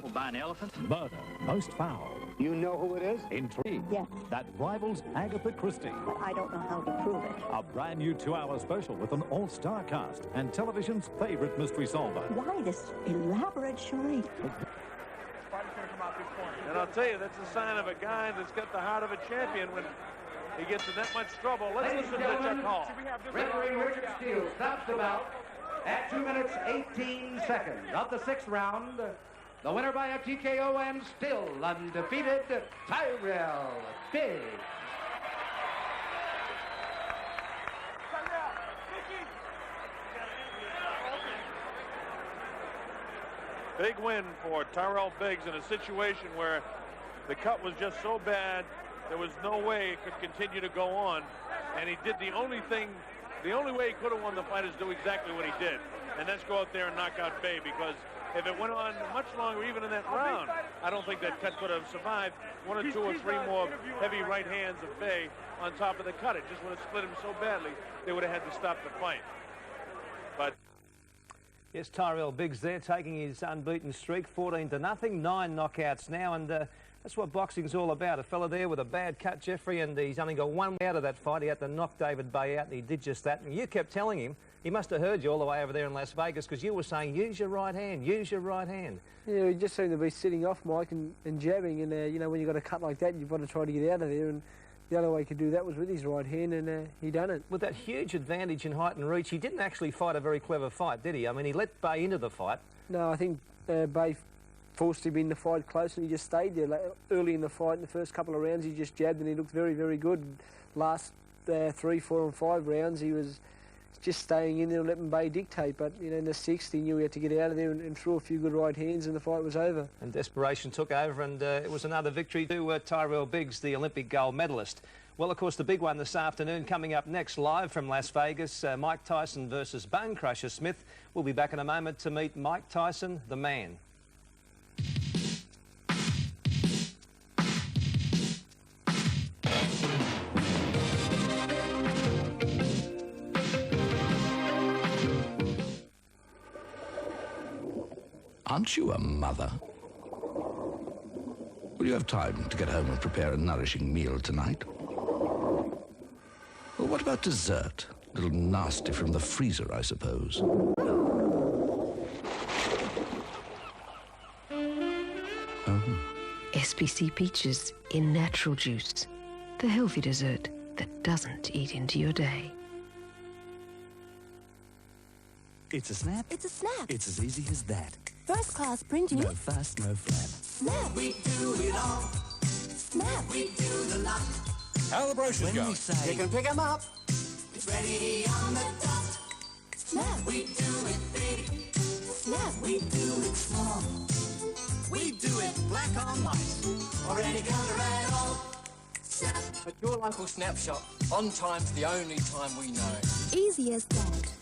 trampled by an elephant? Murder, most foul. You know who it is? Intrigue. Yes. That rivals Agatha Christie. But I don't know how to prove it. A brand new 2-hour special with an all-star cast and television's favorite mystery solver. Why this elaborate charade? And I'll tell you, that's a sign of a guy that's got the heart of a champion when he gets in that much trouble. Let's listen to Chuck Hall. Referee Richard Steele stops the bout at 2 minutes 18 seconds of the 6th round. The winner by a TKO and still undefeated, Tyrell Biggs. Big win for Tyrell Biggs in a situation where the cut was just so bad, there was no way it could continue to go on. And he did the only way he could have won the fight is do exactly what he did. And that's go out there and knock out Bay, because if it went on much longer, even in that round, I don't think that cut could have survived 1 or 2 or 3 more heavy right hands of Bay on top of the cut. It just would have split him so badly, they would have had to stop the fight. But yes, Tyrell Biggs there taking his unbeaten streak, 14-0, 9 knockouts now, and that's what boxing's all about. A fella there with a bad cut, Jeffrey, and he's only got 1 out of that fight. He had to knock David Bay out, and he did just that. And you kept telling him, he must have heard you all the way over there in Las Vegas, because you were saying, use your right hand, use your right hand. Yeah, he just seemed to be sitting off, Mike, and jabbing, and you know, when you've got a cut like that, you've got to try to get out of there, and the other way he could do that was with his right hand, and he done it. With that huge advantage in height and reach, he didn't actually fight a very clever fight, did he? I mean, he let Bay into the fight. No, I think Bay forced him in the fight close, and he just stayed there. Early in the fight, in the first couple of rounds, he just jabbed, and he looked very, very good. Last 3, 4 and 5 rounds, he was just staying in there and letting Bay dictate. But, you know, in the 6th, he knew he had to get out of there and threw a few good right hands, and the fight was over. And desperation took over, and it was another victory to Tyrell Biggs, the Olympic gold medalist. Well, of course, the big one this afternoon coming up next live from Las Vegas, Mike Tyson versus Bone Crusher Smith. We'll be back in a moment to meet Mike Tyson, the man. Aren't you a mother? Will you have time to get home and prepare a nourishing meal tonight? Well, what about dessert? A little nasty from the freezer, I suppose. Oh. SPC Peaches in natural juice. The healthy dessert that doesn't eat into your day. It's a snap. It's a snap. It's as easy as that. First class printing. No fuss, no flap. Snap. We do it all. Snap. We do the lot. How are the brochures go? When we say, you can pick them up. It's ready on the dot. Snap. We do it big. Snap. We do it small. We do it black on white, or any color at all. Snap. At your local Snap shop, on time's the only time we know. Easy as that.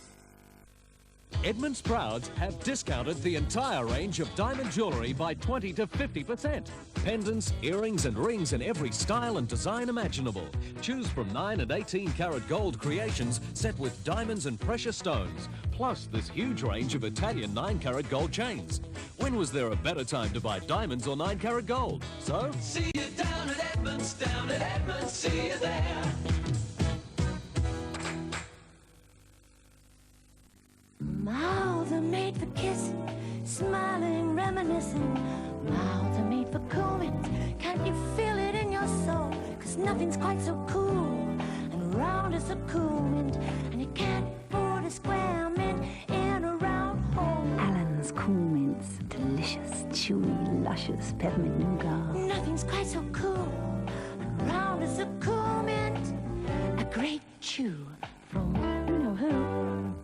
Edmund Sprouts have discounted the entire range of diamond jewellery by 20 to 50%. Pendants, earrings and rings in every style and design imaginable. Choose from 9 and 18 karat gold creations set with diamonds and precious stones. Plus this huge range of Italian 9 karat gold chains. When was there a better time to buy diamonds or 9 karat gold? So, see you down at Edmunds, see you there. Mouths are made for kissing, smiling, reminiscing. Mouths are made for combing. Can't you feel it in your soul? 'Cause nothing's quite so cool and round as a cool mint. And you can't put a square mint in a round hole. Allen's Cool Mints. Delicious, chewy, luscious peppermint nougat. Nothing's quite so cool and round as a cool mint. A great chew from you know who.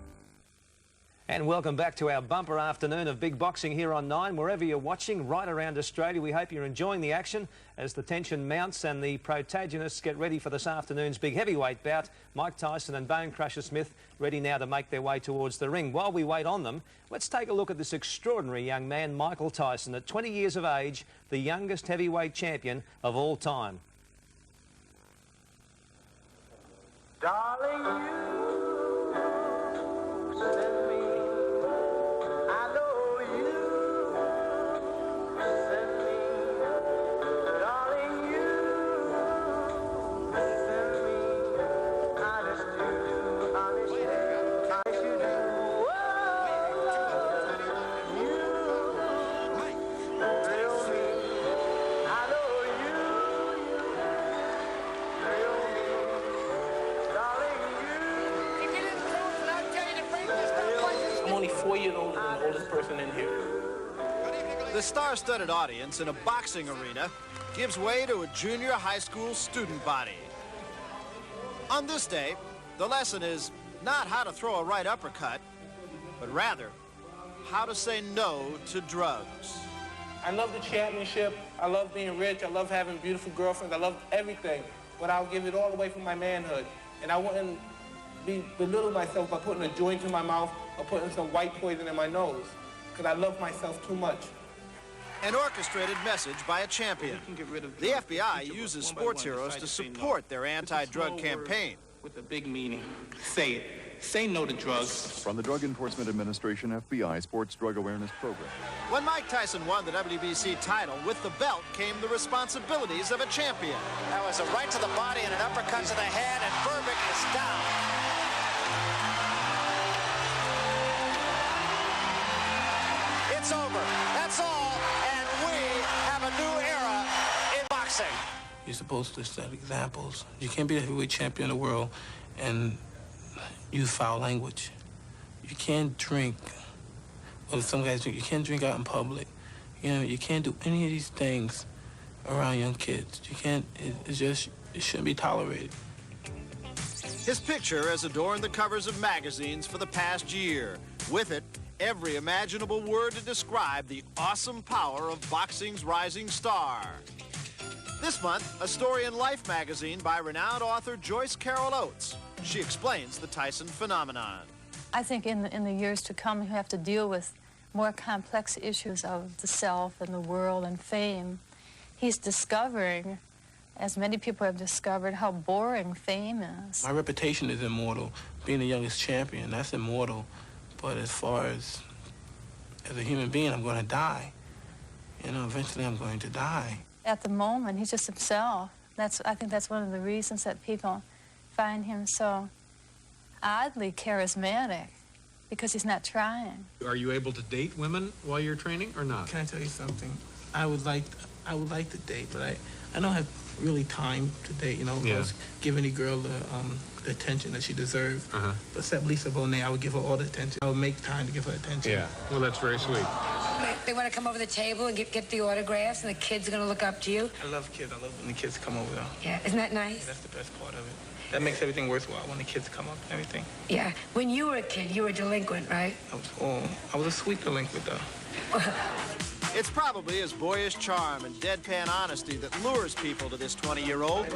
And welcome back to our bumper afternoon of big boxing here on 9. Wherever you're watching, right around Australia, we hope you're enjoying the action as the tension mounts and the protagonists get ready for this afternoon's big heavyweight bout. Mike Tyson and Bone Crusher Smith ready now to make their way towards the ring. While we wait on them, let's take a look at this extraordinary young man, Michael Tyson, at 20 years of age, the youngest heavyweight champion of all time. Darling, you send me, I know you person in here. The star-studded audience in a boxing arena gives way to a junior high school student body. On this day, the lesson is not how to throw a right uppercut, but rather how to say no to drugs. I love the championship. I love being rich. I love having beautiful girlfriends. I love everything. But I'll give it all away for my manhood. And I wouldn't belittle myself by putting a joint in my mouth or putting some white poison in my nose, because I love myself too much. An orchestrated message by a champion. The FBI uses sports heroes to support their anti-drug campaign. With a big meaning. Say it. Say no to drugs. From the Drug Enforcement Administration FBI Sports Drug Awareness Program. When Mike Tyson won the WBC title, with the belt came the responsibilities of a champion. That was a right to the body and an uppercut to the head, and Burbick is down. It's over. That's all, and we have a new era in boxing. You're supposed to set examples. You can't be the heavyweight champion of the world and use foul language. You can't drink, well, some guys drink, you can't drink out in public. You know, you can't do any of these things around young kids. You can't, it shouldn't be tolerated. His picture has adorned the covers of magazines for the past year. With it, every imaginable word to describe the awesome power of boxing's rising star. This month, a story in Life magazine by renowned author Joyce Carol Oates. She explains the Tyson phenomenon. I think in the years to come, you have to deal with more complex issues of the self and the world and fame. He's discovering, as many people have discovered, how boring fame is. My reputation is immortal. Being the youngest champion, that's immortal. But as far as a human being, I'm going to die. You know, eventually I'm going to die. At the moment, he's just himself. I think that's one of the reasons that people find him so oddly charismatic, because he's not trying. Are you able to date women while you're training or not? Can I tell you something? I would like to date, but I don't have really time to date, you know, give any girl the attention that she deserves. But except Lisa Bonet, I would give her all the attention. I would make time to give her attention. Yeah, well, that's very sweet. They want to come over the table and get the autographs, and the kids are going to look up to you. I love kids. I love when the kids come over, though. Yeah, isn't that nice? Yeah, that's the best part of it. That makes everything worthwhile when the kids come up and everything. Yeah. When you were a kid, you were a delinquent, right? I was a sweet delinquent, though. It's probably his boyish charm and deadpan honesty that lures people to this 20-year-old.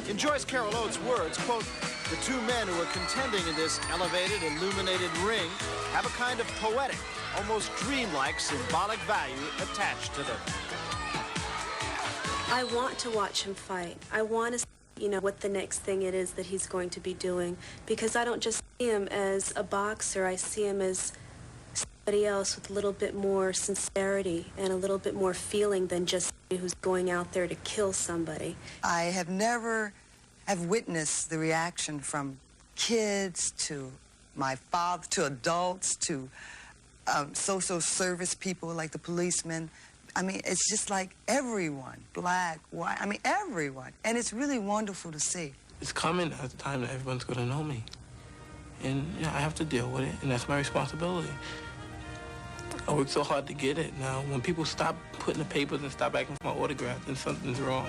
In Joyce Carol Oates' words, quote, the two men who are contending in this elevated, illuminated ring have a kind of poetic, almost dreamlike symbolic value attached to them. I want to watch him fight. I want to see, you know, what the next thing it is that he's going to be doing, because I don't just see him as a boxer, I see him as somebody else with a little bit more sincerity and a little bit more feeling than just somebody who's going out there to kill somebody. I have never witnessed the reaction from kids to my father, to adults, to social service people like the policemen. I mean, it's just like everyone, black, white, I mean, everyone. And it's really wonderful to see. It's coming at the time that everyone's going to know me. And you know, I have to deal with it, and that's my responsibility. I worked so hard to get it. Now, when people stop putting the papers and stop asking for my autograph, then something's wrong.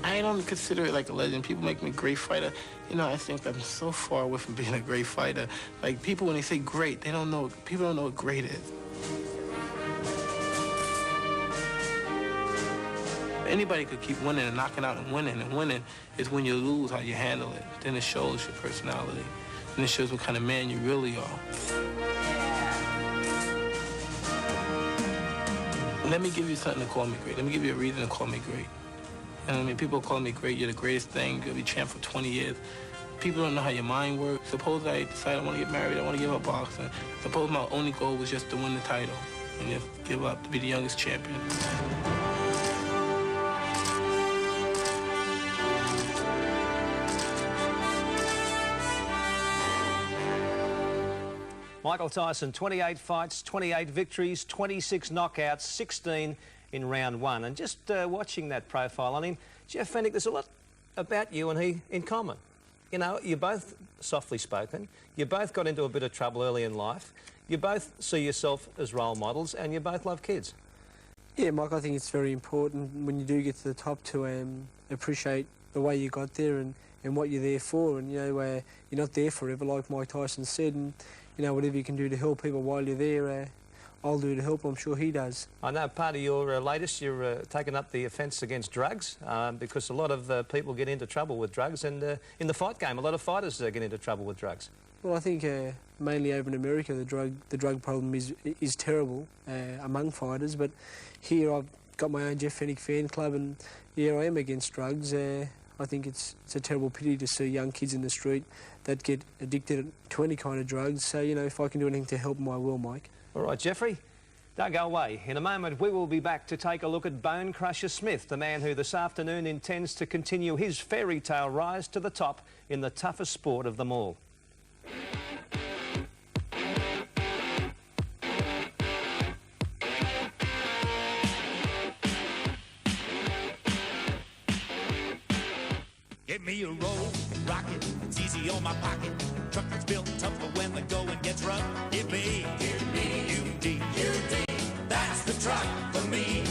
I don't consider it like a legend. People make me a great fighter. You know, I think I'm so far away from being a great fighter. Like, people, when they say great, they don't know, people don't know what great is. Anybody could keep winning and knocking out and winning. It's when you lose how you handle it. Then it shows your personality. And it shows what kind of man you really are. Let me give you something to call me great. Let me give you a reason to call me great. And I mean, people call me great. You're the greatest thing. You'll be champ for 20 years. People don't know how your mind works. Suppose I decide I want to get married. I want to give up boxing. Suppose my only goal was just to win the title and just give up to be the youngest champion. Michael Tyson, 28 fights, 28 victories, 26 knockouts, 16 in round one. And just watching that profile on him, Jeff Fennick, there's a lot about you and he in common. you know, you're both softly spoken, you both got into a bit of trouble early in life, you both see yourself as role models, and you both love kids. Yeah, Mike, I think it's very important when you do get to the top to appreciate the way you got there and what you're there for. And, you know, you're not there forever, like Mike Tyson said. And, you know, whatever you can do to help people while you're there, I'll do to help. I'm sure he does. I know part of your latest, you're taking up the offence against drugs because a lot of people get into trouble with drugs. And in the fight game, a lot of fighters get into trouble with drugs. Well, I think mainly over in America, the drug problem is terrible among fighters. But here I've got my own Jeff Fennick fan club, and yeah, I am against drugs. I think it's a terrible pity to see young kids in the street that get addicted to any kind of drugs. So, you know, if I can do anything to help them, I will, Mike. All right, Jeffrey, don't go away. In a moment, we will be back to take a look at Bone Crusher Smith, the man who this afternoon intends to continue his fairy tale rise to the top in the toughest sport of them all. Give me a roll, rocket, it's easy on my pocket. Truck that's built tough for when the going gets rough. Give me UD, that's the truck for me.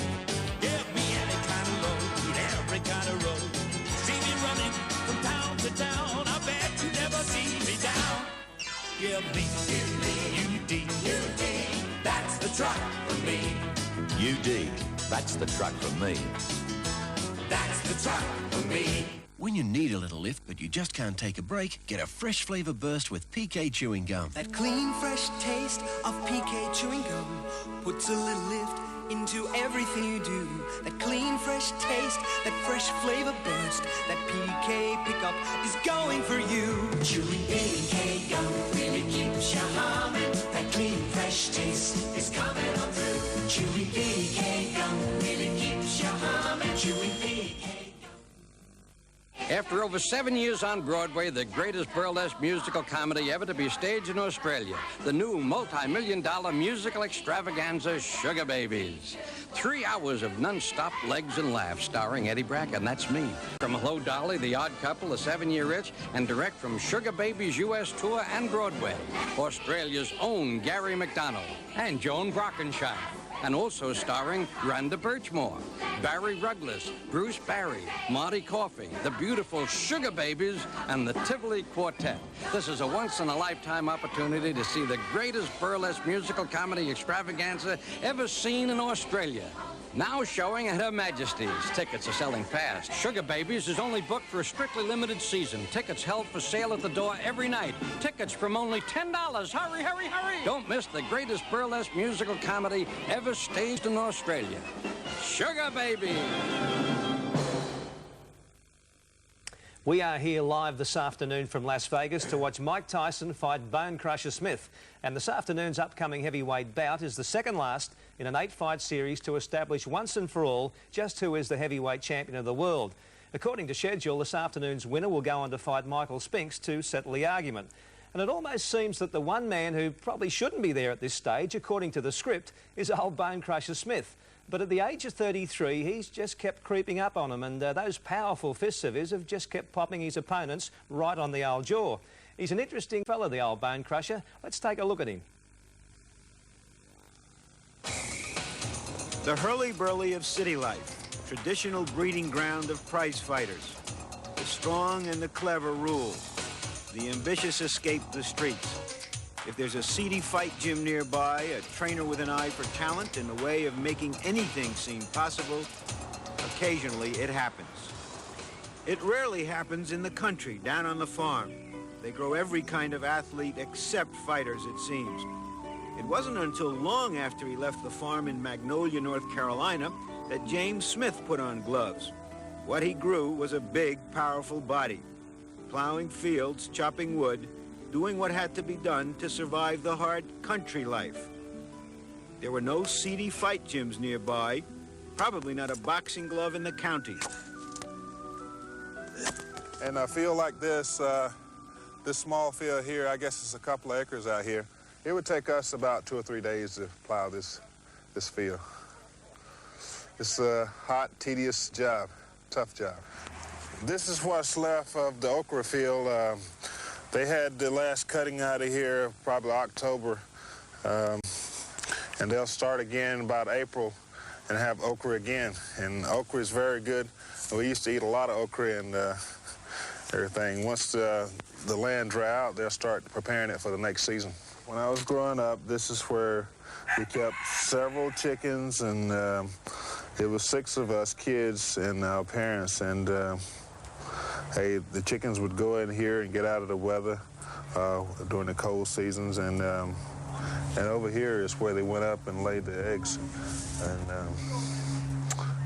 Give me any kind of load, every kind of road. See me running from town to town, I bet you never see me down. Give me UD, that's the truck for me. UD, that's the truck for me. That's the truck for me. When you need a little lift, but you just can't take a break, get a fresh flavour burst with PK chewing gum. That clean, fresh taste of PK chewing gum puts a little lift into everything you do. That clean, fresh taste, that fresh flavour burst, that PK pickup is going for you. Chewing PK gum really keeps you humming. That clean, fresh taste is coming on through. Chewing PK gum really keeps you humming. Chewing PK. After over 7 years on Broadway, the greatest burlesque musical comedy ever to be staged in Australia, the new multi-million-dollar musical extravaganza, Sugar Babies. 3 hours of non-stop legs and laughs starring Eddie Bracken, that's me. From Hello Dolly, The Odd Couple, The 7-Year Itch, and direct from Sugar Babies' U.S. tour and Broadway, Australia's own Gary McDonald and Joan Brockenshire. And also starring Rhonda Birchmore, Barry Ruggles, Bruce Barry, Marty Coffey, the beautiful Sugar Babies, and the Tivoli Quartet. This is a once-in-a-lifetime opportunity to see the greatest burlesque musical comedy extravaganza ever seen in Australia. Now showing at Her Majesty's. Tickets are selling fast. Sugar Babies is only booked for a strictly limited season. Tickets held for sale at the door every night. Tickets from only $10. Hurry, hurry, hurry! Don't miss the greatest burlesque musical comedy ever staged in Australia. Sugar Babies! We are here live this afternoon from Las Vegas to watch Mike Tyson fight Bone Crusher Smith. And this afternoon's upcoming heavyweight bout is the second last in an 8-fight series to establish once and for all just who is the heavyweight champion of the world. According to schedule, this afternoon's winner will go on to fight Michael Spinks to settle the argument. And it almost seems that the one man who probably shouldn't be there at this stage, according to the script, is old Bone Crusher Smith. But at the age of 33, he's just kept creeping up on him, and those powerful fists of his have just kept popping his opponents right on the old jaw. He's an interesting fella, the old Bone Crusher. Let's take a look at him. The hurly-burly of city life, traditional breeding ground of prize fighters. The strong and the clever rule. The ambitious escape the streets. If there's a seedy fight gym nearby, a trainer with an eye for talent and a way of making anything seem possible, occasionally it happens. It rarely happens in the country, down on the farm. They grow every kind of athlete except fighters, it seems. It wasn't until long after he left the farm in Magnolia, North Carolina, that James Smith put on gloves. What he grew was a big, powerful body. Plowing fields, chopping wood, doing what had to be done to survive the hard country life. There were no seedy fight gyms nearby, probably not a boxing glove in the county. And a field like this, this small field here, I guess it's a couple of acres out here, it would take us about 2 or 3 days to plow this field. It's a hot, tedious job, tough job. This is what's left of the okra field. They had the last cutting out of here probably October, and they'll start again about April and have okra again. And okra is very good. We used to eat a lot of okra and everything. Once the land dry out, they'll start preparing it for the next season. When I was growing up, this is where we kept several chickens, and it was 6 of us kids and our parents, and hey, the chickens would go in here and get out of the weather during the cold seasons, and over here is where they went up and laid the eggs, and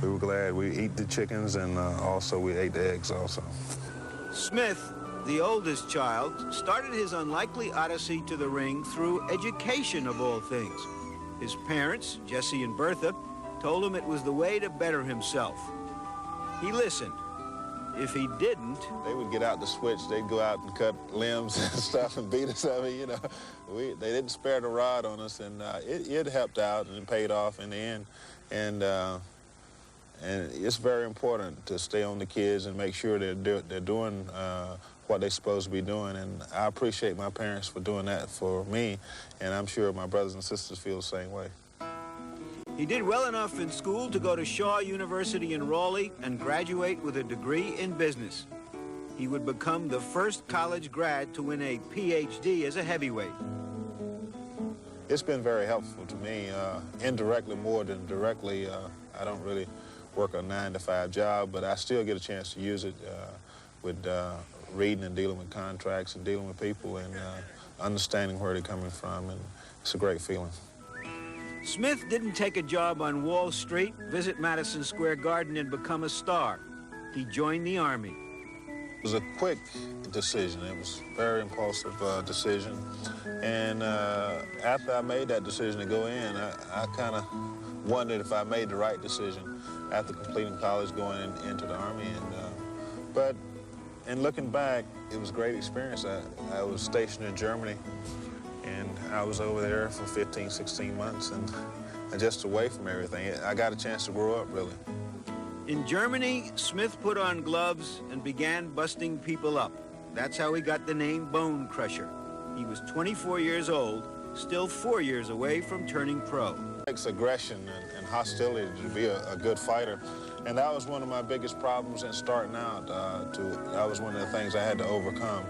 we were glad. We eat the chickens, and also we ate the eggs also. Smith, the oldest child, started his unlikely odyssey to the ring through education of all things. His parents, Jesse and Bertha, told him it was the way to better himself. He listened. If he didn't... They would get out the switch, they'd go out and cut limbs and stuff and beat us. I mean, you know, they didn't spare the rod on us, and it helped out and it paid off in the end. And it's very important to stay on the kids and make sure they're doing what they're supposed to be doing. And I appreciate my parents for doing that for me, and I'm sure my brothers and sisters feel the same way. He did well enough in school to go to Shaw University in Raleigh and graduate with a degree in business. He would become the first college grad to win a PhD as a heavyweight. It's been very helpful to me, indirectly more than directly. I don't really work a 9-to-5 job, but I still get a chance to use it with reading and dealing with contracts and dealing with people and understanding where they're coming from, and it's a great feeling. Smith didn't take a job on Wall Street, visit Madison Square Garden, and become a star. He joined the Army. It was a quick decision. It was a very impulsive decision. And after I made that decision to go in, I kind of wondered if I made the right decision after completing college, going into the Army. But in looking back, it was a great experience. I was stationed in Germany, and I was over there for 15, 16 months, and just away from everything. I got a chance to grow up, really. In Germany, Smith put on gloves and began busting people up. That's how he got the name Bone Crusher. He was 24 years old, still 4 years away from turning pro. It takes aggression and hostility to be a good fighter, and that was one of my biggest problems in starting out. That was one of the things I had to overcome.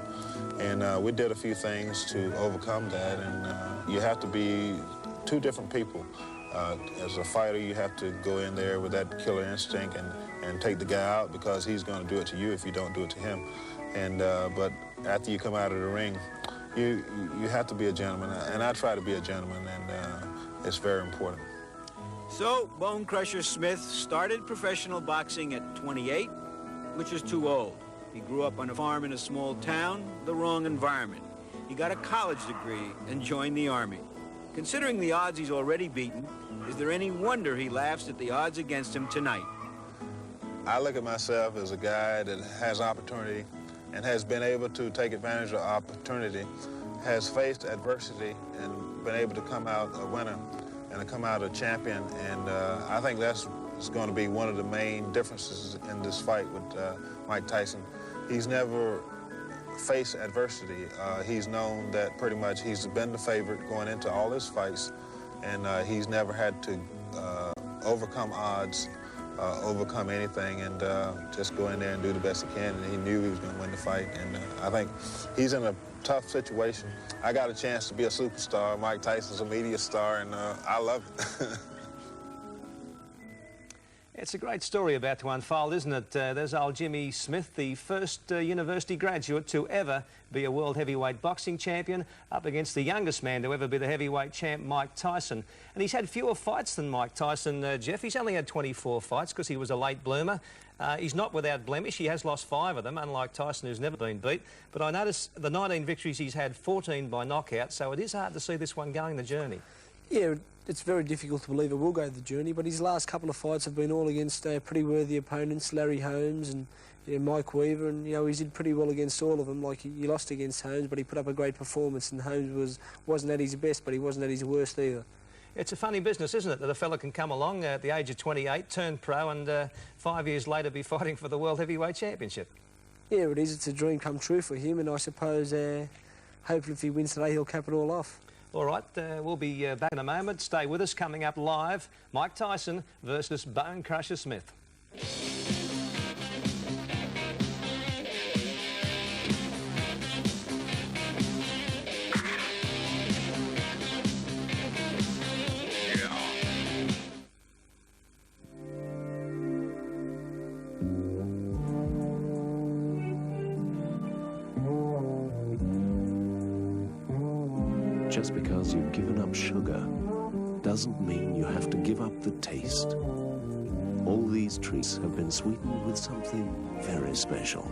And we did a few things to overcome that, and you have to be 2 different people. As a fighter, you have to go in there with that killer instinct and take the guy out, because he's going to do it to you if you don't do it to him. And but after you come out of the ring, you have to be a gentleman, and I try to be a gentleman, and it's very important. So Bone Crusher Smith started professional boxing at 28, which is too old. He grew up on a farm in a small town, the wrong environment. He got a college degree and joined the Army. Considering the odds he's already beaten, is there any wonder he laughs at the odds against him tonight? I look at myself as a guy that has opportunity and has been able to take advantage of opportunity, has faced adversity and been able to come out a winner and to come out a champion. And I think that's going to be one of the main differences in this fight with Mike Tyson. He's never faced adversity. He's known that pretty much he's been the favorite going into all his fights, and he's never had to overcome odds, overcome anything, and just go in there and do the best he can. And he knew he was going to win the fight, and I think he's in a tough situation. I got a chance to be a superstar. Mike Tyson's a media star, and I love it. It's a great story about to unfold, isn't it? There's old Jimmy Smith, the first university graduate to ever be a world heavyweight boxing champion, up against the youngest man to ever be the heavyweight champ, Mike Tyson. And he's had fewer fights than Mike Tyson, Jeff. He's only had 24 fights because he was a late bloomer. He's not without blemish. He has lost 5 of them, unlike Tyson, who's never been beat. But I notice the 19 victories he's had, 14 by knockout, so it is hard to see this one going the journey. Yeah, it's very difficult to believe it will go the journey, but his last couple of fights have been all against pretty worthy opponents, Larry Holmes and Mike Weaver, and he did pretty well against all of them. Like he lost against Holmes, but he put up a great performance, and Holmes wasn't at his best, but he wasn't at his worst either. It's a funny business, isn't it, that a fella can come along at the age of 28, turn pro, and 5 years later be fighting for the World Heavyweight Championship. Yeah, it is. It's a dream come true for him, and I suppose hopefully if he wins today, he'll cap it all off. All right, we'll be back in a moment. Stay with us. Coming up live, Mike Tyson versus Bone Crusher Smith. Just because you've given up sugar doesn't mean you have to give up the taste. All these treats have been sweetened with something very special.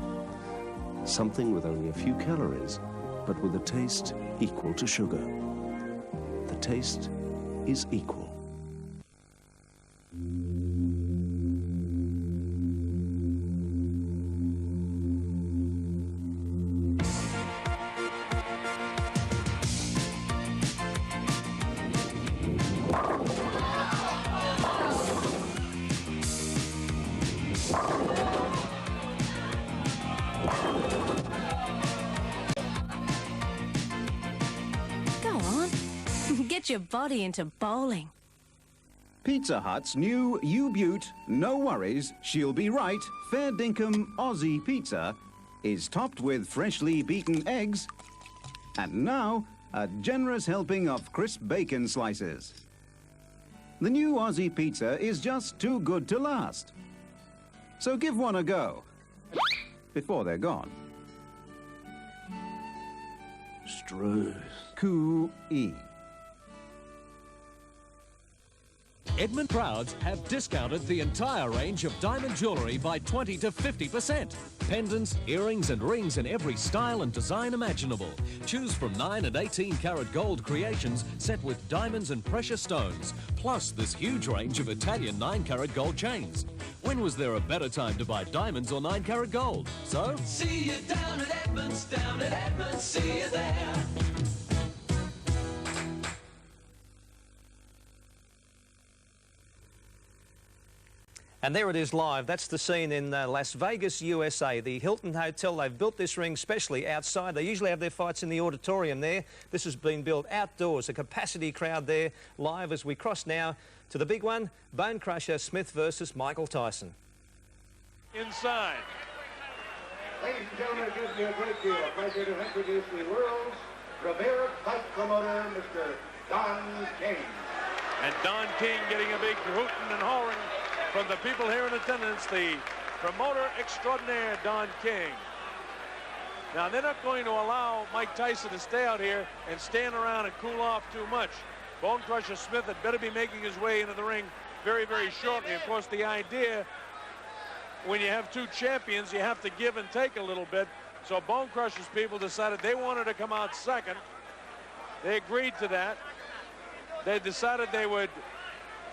Something with only a few calories, but with a taste equal to sugar. The taste is equal. Get your body into bowling. Pizza Hut's new U-Butte, no worries, she'll be right, fair dinkum Aussie pizza is topped with freshly beaten eggs and now a generous helping of crisp bacon slices. The new Aussie pizza is just too good to last. So give one a go before they're gone. Struth. Coo-ee. Edmund Prouds have discounted the entire range of diamond jewellery by 20 to 50%. Pendants, earrings and rings in every style and design imaginable. Choose from 9 and 18 karat gold creations set with diamonds and precious stones. Plus this huge range of Italian 9 karat gold chains. When was there a better time to buy diamonds or 9 karat gold? So? See you down at Edmonds, see you there. And there it is live. That's the scene in Las Vegas, USA. The Hilton Hotel, they've built this ring specially outside. They usually have their fights in the auditorium there. This has been built outdoors, a capacity crowd there live as we cross now to the big one, Bone Crusher Smith versus Michael Tyson. Inside. Ladies and gentlemen, it gives me a great deal of pleasure to introduce the world's premier fight promoter, Mr. Don King. And Don King getting a big hooting and hollering from the people here in attendance, the promoter extraordinaire, Don King. Now, they're not going to allow Mike Tyson to stay out here and stand around and cool off too much. Bone Crusher Smith had better be making his way into the ring very, very shortly. Of course, the idea, when you have two champions, you have to give and take a little bit. So Bone Crusher's people decided they wanted to come out second. They agreed to that. They decided they would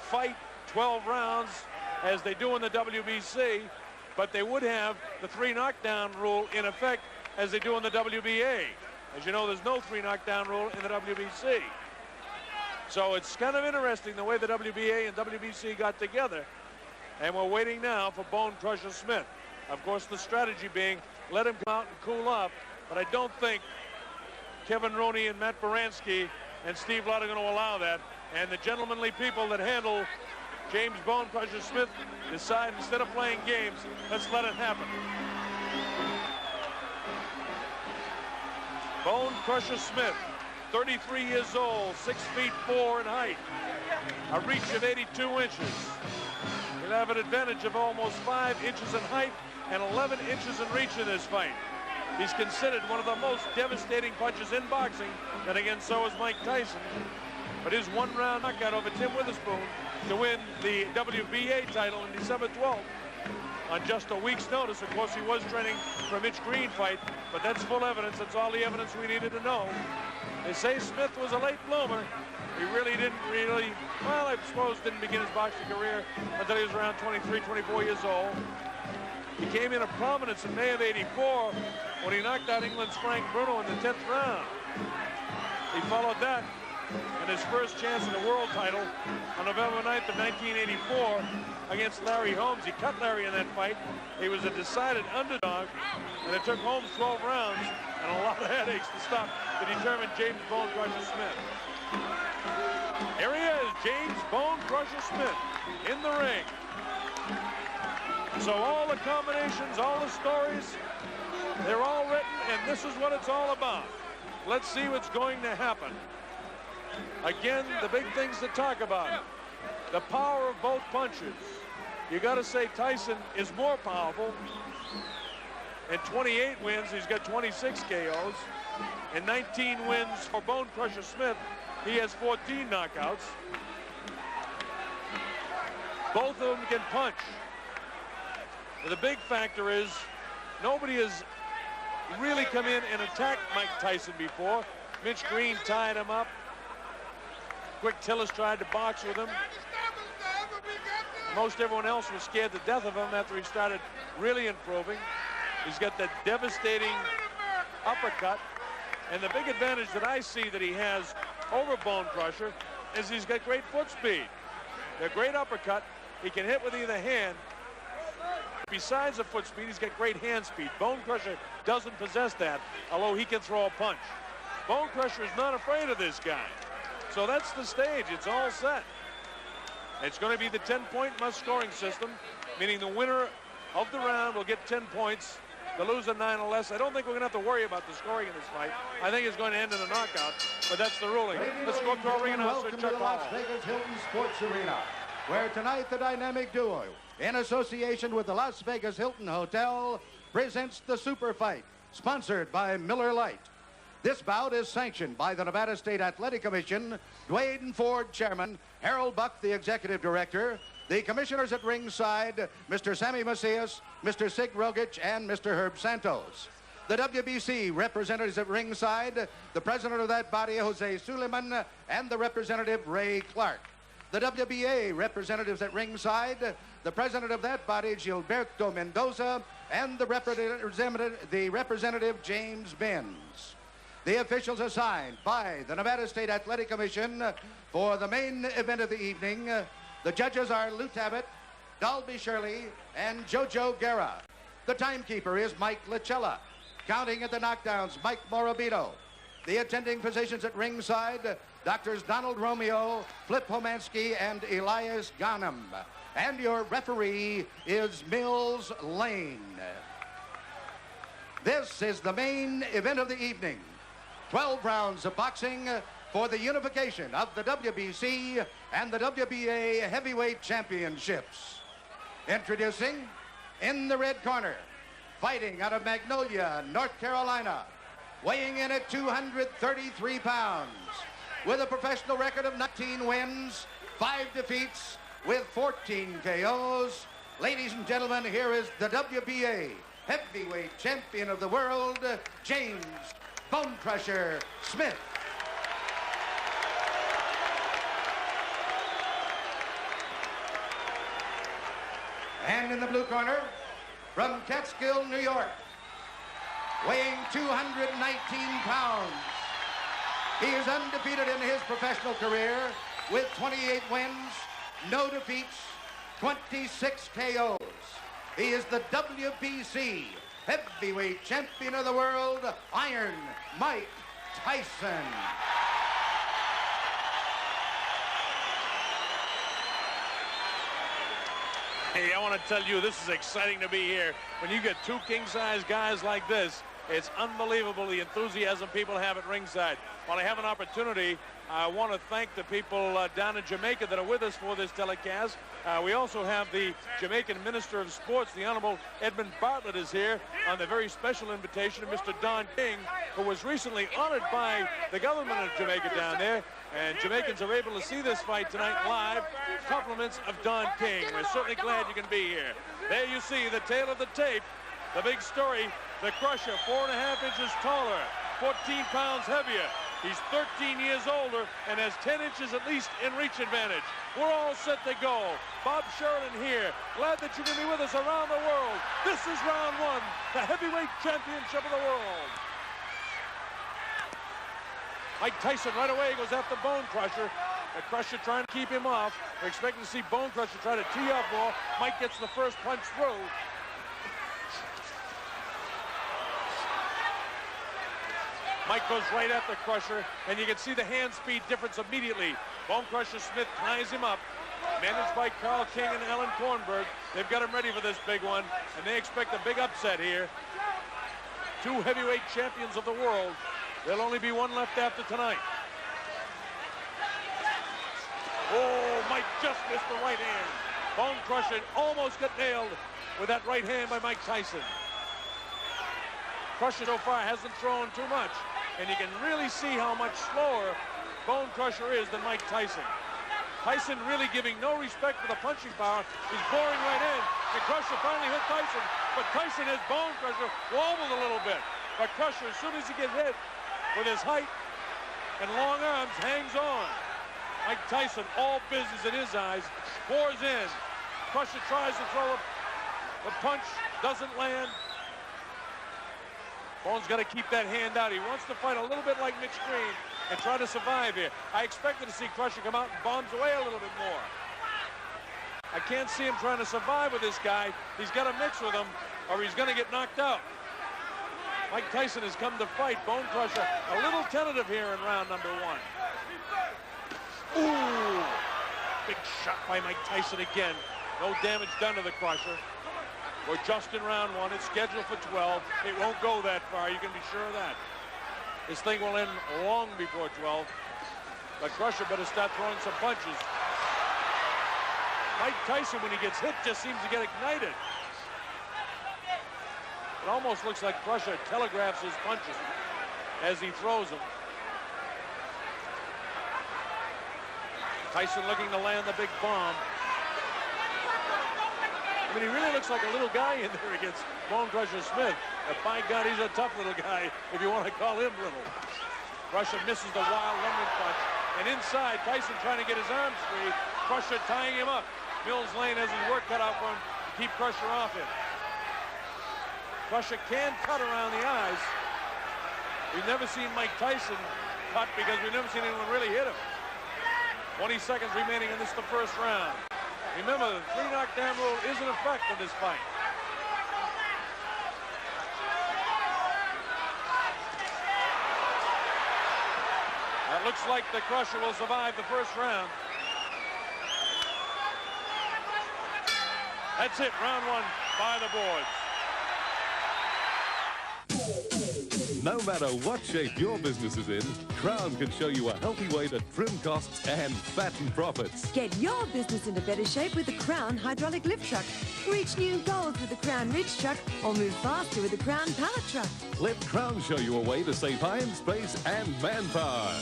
fight 12 rounds as they do in the WBC, but they would have the 3 knockdown rule in effect as they do in the WBA. As you know, there's no 3 knockdown rule in the WBC. So it's kind of interesting the way the WBA and WBC got together. And we're waiting now for Bone Crusher Smith. Of course, the strategy being, let him come out and cool off. But I don't think Kevin Rooney and Matt Baranski and Steve Lott are going to allow that. And the gentlemanly people that handle James Bone Crusher Smith decide, instead of playing games, let's let it happen. Bone Crusher Smith, 33 years old, 6'4" in height, a reach of 82 inches. He'll have an advantage of almost 5 inches in height and 11 inches in reach in this fight. He's considered one of the most devastating punches in boxing, and again, so is Mike Tyson. But his one-round knockout over Tim Witherspoon to win the WBA title on December 12th on just a week's notice. Of course, he was training for a Mitch Green fight, but that's full evidence. That's all the evidence we needed to know. They say Smith was a late bloomer. He really didn't well, I suppose didn't begin his boxing career until he was around 23, 24 years old. He came into prominence in May of '84 when he knocked out England's Frank Bruno in the 10th round. He followed that in his first chance at the world title on November 9th of 1984 against Larry Holmes. He cut Larry in that fight. He was a decided underdog, and it took Holmes 12 rounds and a lot of headaches to stop the determined James Bone Crusher Smith. Here he is, James Bone Crusher Smith in the ring. So all the combinations, all the stories, they're all written, and this is what it's all about. Let's see what's going to happen. Again, the big things to talk about. The power of both punches. You got to say Tyson is more powerful. In 28 wins, he's got 26 KOs. In 19 wins for Bone Crusher Smith, he has 14 knockouts. Both of them can punch. The big factor is nobody has really come in and attacked Mike Tyson before. Mitch Green tied him up. Quick Tillis tried to box with him. Most everyone else was scared to death of him after he started really improving. He's got that devastating uppercut. And the big advantage that I see that he has over Bone Crusher is he's got great foot speed. A great uppercut. He can hit with either hand. Besides the foot speed, he's got great hand speed. Bone Crusher doesn't possess that, although he can throw a punch. Bone Crusher is not afraid of this guy. So that's the stage. It's all set. It's going to be the 10-point must-scoring system, meaning the winner of the round will get 10 points. The loser 9 or less. I don't think we're going to have to worry about the scoring in this fight. I think it's going to end in a knockout, but that's the ruling. Let's go up to our ring announcer, Welcome Chuck to the Las Hall. Vegas Hilton Sports Arena, where tonight the dynamic duo, in association with the Las Vegas Hilton Hotel, presents the Super Fight, sponsored by Miller Lite. This bout is sanctioned by the Nevada State Athletic Commission, Dwayne Ford, Chairman, Harold Buck, the Executive Director, the commissioners at ringside, Mr. Sammy Macias, Mr. Sig Rogic, and Mr. Herb Santos. The WBC representatives at ringside, the president of that body, Jose Suleiman, and the representative, Ray Clark. The WBA representatives at ringside, the president of that body, Gilberto Mendoza, and the representative, James Benz. The officials assigned by the Nevada State Athletic Commission for the main event of the evening. The judges are Lou Tabbitt, Dalby Shirley, and Jojo Guerra. The timekeeper is Mike Lachella. Counting at the knockdowns, Mike Morabito. The attending physicians at ringside, Doctors Donald Romeo, Flip Homansky, and Elias Ghanem. And your referee is Mills Lane. This is the main event of the evening. 12 rounds of boxing for the unification of the WBC and the WBA heavyweight championships. Introducing, in the red corner, fighting out of Magnolia, North Carolina, weighing in at 233 pounds, with a professional record of 19 wins, 5 defeats, with 14 KOs. Ladies and gentlemen, here is the WBA heavyweight champion of the world, James Bone Crusher Smith. And in the blue corner, from Catskill, New York, weighing 219 pounds. He is undefeated in his professional career with 28 wins, no defeats, 26 KOs. He is the WBC heavyweight champion of the world, Iron Mike Tyson. Hey, I want to tell you, this is exciting to be here. When you get two king-size guys like this, it's unbelievable the enthusiasm people have at ringside. While I have an opportunity, I want to thank the people down in Jamaica that are with us for this telecast. We also have the Jamaican Minister of Sports, the Honorable Edmund Bartlett, is here on the very special invitation of Mr. Don King, who was recently honored by the government of Jamaica down there. And Jamaicans are able to see this fight tonight live. Compliments of Don King. We're certainly glad you can be here. There you see the tail of the tape, the big story. The Crusher, 4.5 inches taller, 14 pounds heavier. He's 13 years older and has 10 inches at least in reach advantage. We're all set to go. Bob Sheridan here. Glad that you can be with us around the world. This is round one, the heavyweight championship of the world. Mike Tyson right away goes after Bone Crusher. The Crusher trying to keep him off. We're expecting to see Bone Crusher try to tee up more. Mike gets the first punch through. Mike goes right at the Crusher, and you can see the hand speed difference immediately. Bone Crusher Smith ties him up. Managed by Carl King and Alan Kornberg. They've got him ready for this big one, and they expect a big upset here. Two heavyweight champions of the world. There'll only be one left after tonight. Oh, Mike just missed the right hand. Bone Crusher almost got nailed with that right hand by Mike Tyson. Crusher so far hasn't thrown too much, and you can really see how much slower Bone Crusher is than Mike Tyson. Tyson really giving no respect for the punching power. He's boring right in, and Crusher finally hit Tyson, but Tyson has Bone Crusher wobbled a little bit. But Crusher, as soon as he gets hit with his height and long arms, hangs on. Mike Tyson, all business in his eyes, pours in. Crusher tries to throw the punch, doesn't land. Bone's got to keep that hand out. He wants to fight a little bit like Mitch Green and try to survive here. I expected to see Crusher come out and bombs away a little bit more. I can't see him trying to survive with this guy. He's got to mix with him or he's going to get knocked out. Mike Tyson has come to fight. Bone Crusher a little tentative here in round number one. Ooh, big shot by Mike Tyson again. No damage done to the Crusher. We're just in round one. It's scheduled for 12. It won't go that far. You can be sure of that. This thing will end long before 12. But Crusher better start throwing some punches. Mike Tyson, when he gets hit, just seems to get ignited. It almost looks like Crusher telegraphs his punches as he throws them. Tyson looking to land the big bomb. I mean, he really looks like a little guy in there against Bone Crusher Smith. But by God, he's a tough little guy, if you want to call him little. Crusher misses the wild lumbering punch. And inside, Tyson trying to get his arms free. Crusher tying him up. Mills Lane has his work cut out for him to keep Crusher off him. Crusher can cut around the eyes. We've never seen Mike Tyson cut because we've never seen anyone really hit him. 20 seconds remaining in this, the first round. Remember, the 3 knockdown rule is in effect in this fight. It looks like the Crusher will survive the first round. That's it, round one by the boards. No matter what shape your business is in, Crown can show you a healthy way to trim costs and fatten profits. Get your business into better shape with the Crown hydraulic lift truck. Reach new goals with the Crown Ridge truck or move faster with the Crown pallet truck. Let Crown show you a way to save time, space and manpower.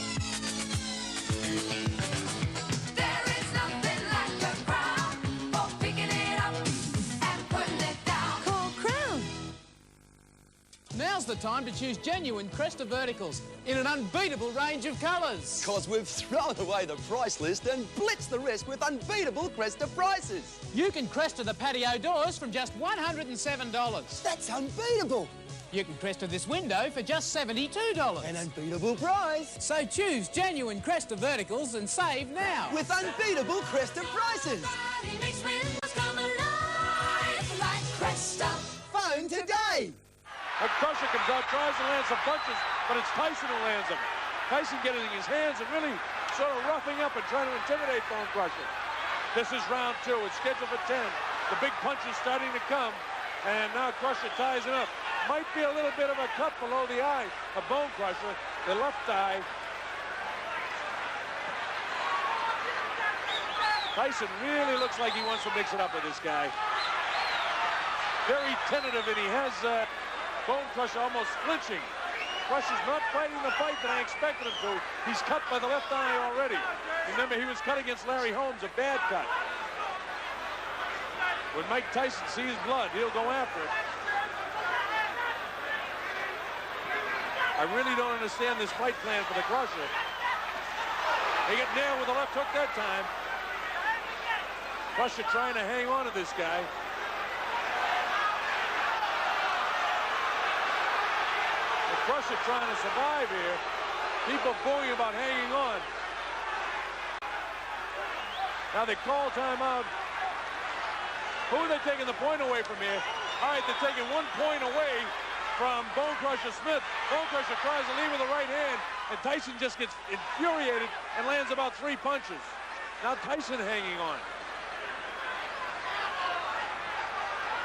Now's the time to choose genuine Cresta verticals in an unbeatable range of colours. Because we've thrown away the price list and blitzed the rest with unbeatable Cresta prices. You can Cresta the patio doors from just $107. That's unbeatable. You can Cresta this window for just $72. An unbeatable price. So choose genuine Cresta verticals and save now. With unbeatable Cresta prices. Phone today. But Crusher comes out, tries to land some punches, but it's Tyson who lands them. Tyson getting in his hands and really sort of roughing up and trying to intimidate Bone Crusher. This is round two. It's scheduled for 10. The big punch is starting to come, and now Crusher ties him up. Might be a little bit of a cut below the eye of Bone Crusher, the left eye. Tyson really looks like he wants to mix it up with this guy. Very tentative, and he has Bone Crusher almost flinching. Crusher's not fighting the fight that I expected him to. He's cut by the left eye already. Remember, he was cut against Larry Holmes, a bad cut. When Mike Tyson sees blood, he'll go after it. I really don't understand this fight plan for the Crusher. They get nailed with the left hook that time. Crusher trying to hang on to this guy. Crusher trying to survive here. People booing about hanging on. Now they call timeout. Who are they taking the point away from here? All right, they're taking 1 point away from Bone Crusher Smith. Bone Crusher tries to lead with the right hand, and Tyson just gets infuriated and lands about 3 punches. Now Tyson hanging on.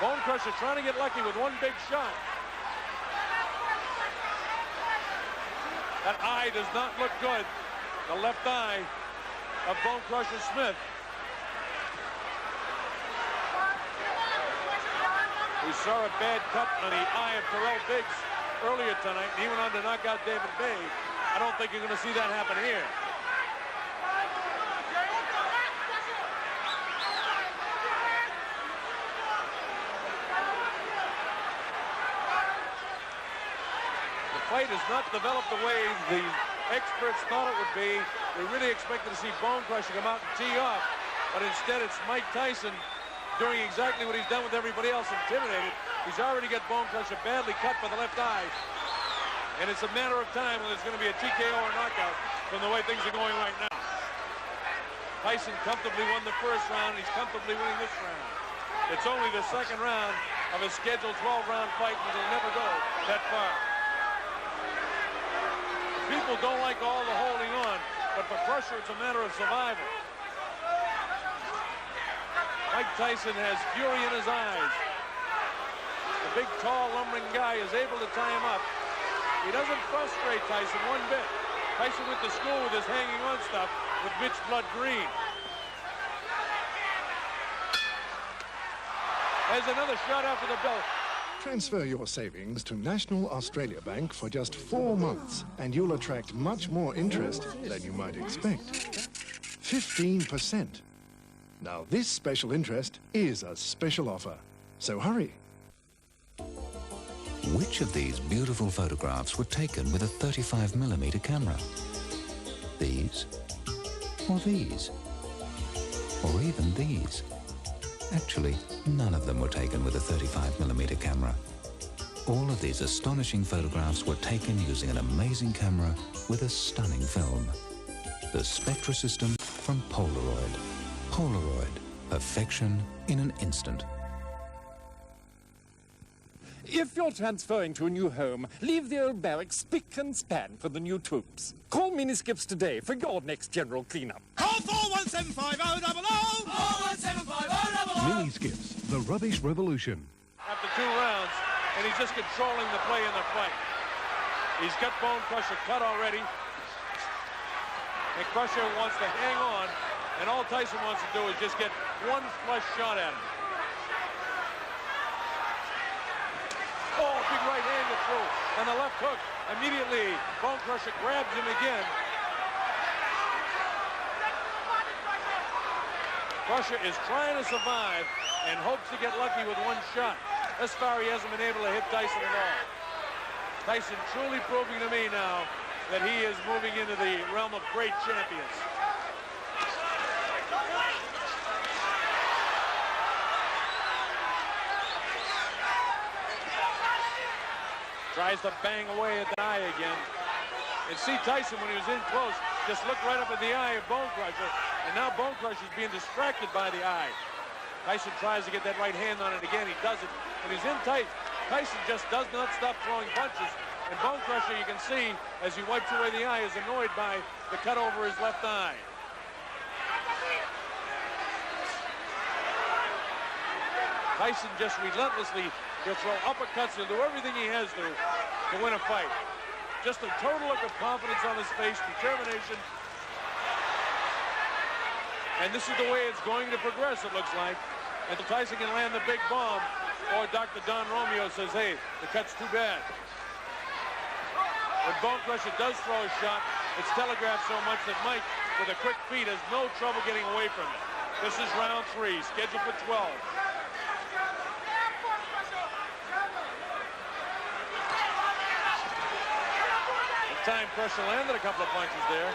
Bone Crusher trying to get lucky with one big shot. That eye does not look good. The left eye of Bone Crusher Smith. We saw a bad cut on the eye of Terrell Biggs earlier tonight, and he went on to knock out David Bay. I don't think you're going to see that happen here. The fight has not developed the way the experts thought it would be. They really expected to see Bone Crusher come out and tee off, but instead it's Mike Tyson doing exactly what he's done with everybody else, intimidated. He's already got Bone Crusher badly cut by the left eye. And it's a matter of time when it's going to be a TKO or knockout from the way things are going right now. Tyson comfortably won the first round. He's comfortably winning this round. It's only the second round of a scheduled 12-round fight, and it'll never go that far. People don't like all the holding on, but for Crusher, it's a matter of survival. Mike Tyson has fury in his eyes. The big, tall, lumbering guy is able to tie him up. He doesn't frustrate Tyson one bit. Tyson went to school with his hanging on stuff with Mitch Blood Green. There's another shot after the bell. Transfer your savings to National Australia Bank for just 4 months, and you'll attract much more interest than you might expect. 15%. Now, this special interest is a special offer, so hurry. Which of these beautiful photographs were taken with a 35mm camera? These? Or these? Or even these? Actually, none of them were taken with a 35mm camera. All of these astonishing photographs were taken using an amazing camera with a stunning film. The Spectra system from Polaroid. Polaroid. Perfection in an instant. If you're transferring to a new home, leave the old barracks spick and span for the new troops. Call Miniskips today for your next general cleanup. Call 4175000. 4175000. Miniskips, the rubbish revolution. After 2 rounds, and he's just controlling the play in the fight. He's got Bone Crusher cut already. And Crusher wants to hang on, and all Tyson wants to do is just get one flush shot at him. Oh, big right hand to throw, and the left hook. Immediately, Bone Crusher grabs him again. Crusher is trying to survive and hopes to get lucky with one shot. Thus far, he hasn't been able to hit Tyson at all. Tyson truly proving to me now that he is moving into the realm of great champions. Tries to bang away at the eye again. And see Tyson, when he was in close, just looked right up at the eye of Bone Crusher. And now Bone Crusher's being distracted by the eye. Tyson tries to get that right hand on it again. He doesn't. When he's in tight, Tyson just does not stop throwing punches. And Bone Crusher, you can see, as he wipes away the eye, is annoyed by the cut over his left eye. Tyson just relentlessly, he'll throw uppercuts, he'll do everything he has to win a fight. Just a total look of confidence on his face, determination. And this is the way it's going to progress, it looks like. Until Tyson can land the big bomb, or Dr. Don Romeo says, hey, the cut's too bad. When Bone Crusher does throw a shot, it's telegraphed so much that Mike, with a quick feet, has no trouble getting away from it. This is round 3, scheduled for 12. Time Crusher landed a couple of punches there.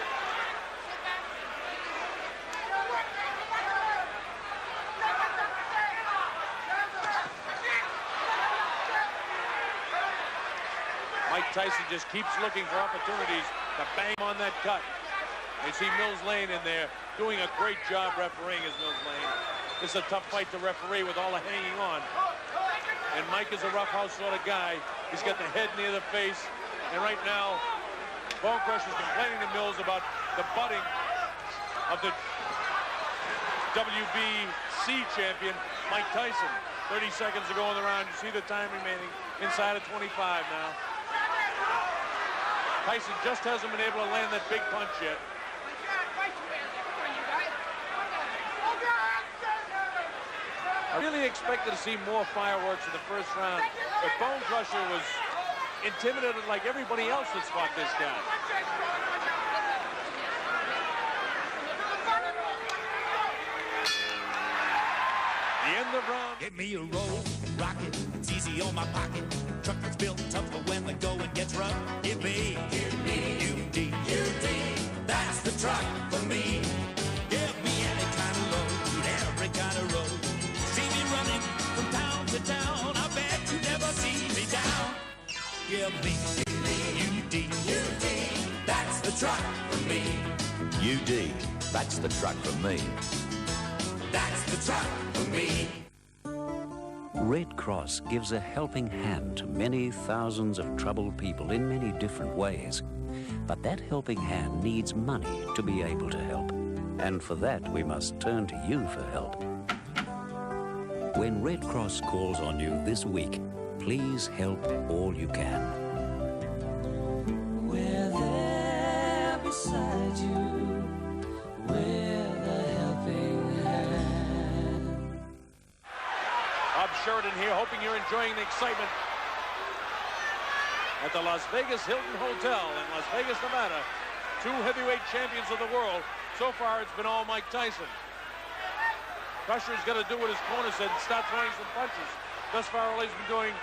Mike Tyson just keeps looking for opportunities to bang on that cut. You see Mills Lane in there doing a great job refereeing as Mills Lane. It's a tough fight to referee with all the hanging on. And Mike is a roughhouse sort of guy. He's got the head near the face. And right now, Bone Crusher's complaining to Mills about the butting of the WBC champion, Mike Tyson. 30 seconds to go in the round. You see the time remaining inside of 25 now. Tyson just hasn't been able to land that big punch yet. I really expected to see more fireworks in the first round, but Bone Crusher was intimidated like everybody else that's fought this guy. The end of round. Give me a roll, rocket, it's easy on my pocket. Truck that's built tougher when the going gets rough. Give me UD, that's the truck for me. Give me any kind of load, every kind of road. See me running from town to town, I bet you never see me down. Give me UD, that's the truck for me. UD, that's the truck for me. That's the truck for me. Red Cross gives a helping hand to many thousands of troubled people in many different ways. But that helping hand needs money to be able to help. And for that, we must turn to you for help. When Red Cross calls on you this week, please help all you can. We're there beside you. We're the helping hand. Bob Sheridan here, hoping you're enjoying the excitement at the Las Vegas Hilton Hotel in Las Vegas, Nevada. Two heavyweight champions of the world. So far, it's been all Mike Tyson. Crusher's got to do what his corner said and start throwing some punches. Thus far, all he's been doing,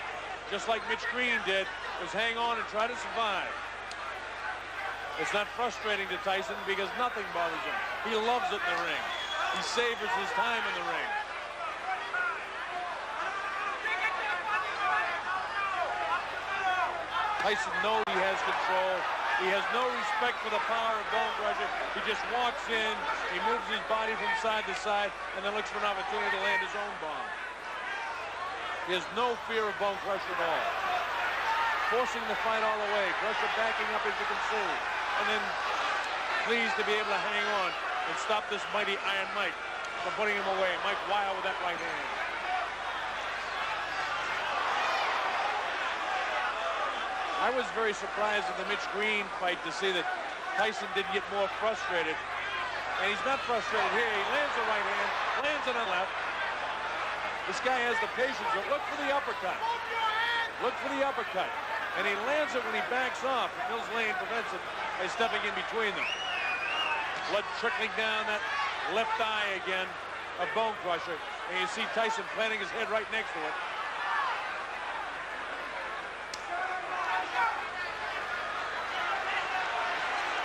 just like Mitch Green did, was hang on and try to survive. It's not frustrating to Tyson because nothing bothers him. He loves it in the ring. He savors his time in the ring. Tyson knows he has control. He has no respect for the power of Bone Crusher. He just walks in, he moves his body from side to side, and then looks for an opportunity to land his own bomb. He has no fear of Bone Crusher at all. Forcing the fight all the way. Crusher backing up, as you can see. And then pleased to be able to hang on and stop this mighty Iron Mike from putting him away. Mike wild with that right hand. I was very surprised in the Mitch Green fight to see that Tyson didn't get more frustrated. And he's not frustrated here. He lands a right hand, lands on the left. This guy has the patience, but look for the uppercut. Look for the uppercut. And he lands it when he backs off. And Mills Lane prevents it by stepping in between them. Blood trickling down that left eye again of Bone Crusher. And you see Tyson planting his head right next to it.